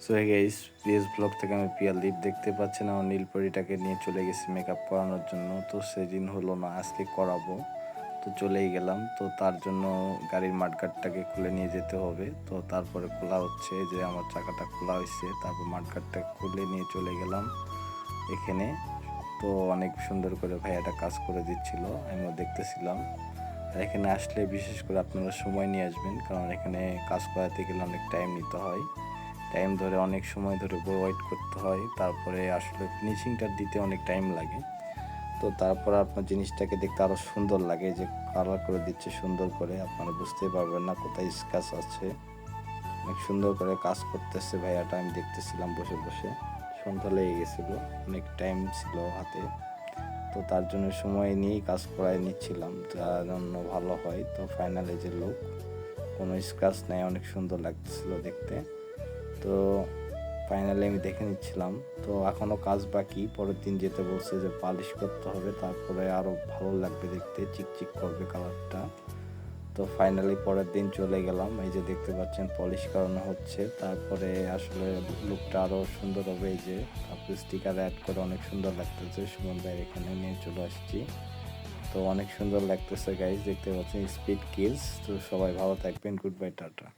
So hey guys, PS blog থেকে আমি পিয়া lip দেখতে পাচ্ছেন আমার নীলপরিটাকে নিয়ে চলে গেছি মেকআপ করানোর জন্য। তো সেদিন হলো না, আজকে করাবো। তো চলেই গেলাম। তো তার জন্য গাড়ির মাঠগাটটাকে খুলে নিয়ে যেতে হবে। তো তারপরে খোলা হচ্ছে, যে আমার চাকাটা খোলা হয়েছে, তারপর মাঠগাটটা খুলে নিয়ে চলে গেলাম এখানে। তো অনেক সুন্দর করে ভাইয়াটা কাজ করে দিচ্ছিল, আমিও দেখতেছিলাম। আর এখানে আসলে বিশেষ করে আপনারা সময় নিয়ে আসবেন, কারণ এখানে কাজ করাতে গেলে অনেক টাইম নিতে হয়। টাইম ধরে অনেক সময় ধরে ওয়েট করতে হয়, তারপরে আসলে ফিনিশিংটা দিতে অনেক টাইম লাগে। তো তারপর আপনার জিনিসটাকে দেখতে আরও সুন্দর লাগে, যে কালার করে দিচ্ছে সুন্দর করে, আপনারা বুঝতেই পারবেন না কোথায় স্ক্র্যাচ আছে। অনেক সুন্দর করে কাজ করতেছে ভাইয়াটা, আমি দেখতেছিলাম বসে বসে। সন্ধ্যা লেগে গেছিলো, অনেক টাইম ছিল হাতে। তো তার জন্য সময় নিয়েই কাজ করায় নিচ্ছিলাম, যার জন্য ভালো হয়। তো ফাইনালে যে লুক, কোনো স্ক্র্যাচ নেই, অনেক সুন্দর লাগতেছিল দেখতে। তো ফাইনালি আমি দেখে নিচ্ছিলাম। তো এখনও কাজ বাকি, পরের দিন যেতে বলছে যে পালিশ করতে হবে, তারপরে আরও ভালো লাগবে দেখতে, চিকচিক করবে কালারটা। তো ফাইনালি পরের দিন চলে গেলাম, এই যে দেখতে পাচ্ছেন পলিশ করানো হচ্ছে। তারপরে আসলে লুকটা আরও সুন্দর হবে, এই যে তারপরে স্টিকার অ্যাড করে অনেক সুন্দর লাগতেছে। সুমন ভাইয়ের এখানে নিয়ে চলে আসছি। তো অনেক সুন্দর লাগতেছে গাইজ, দেখতে পাচ্ছেন স্পিড কিলস। তো সবাই ভালো থাকবেন, গুড বাই, টাটা।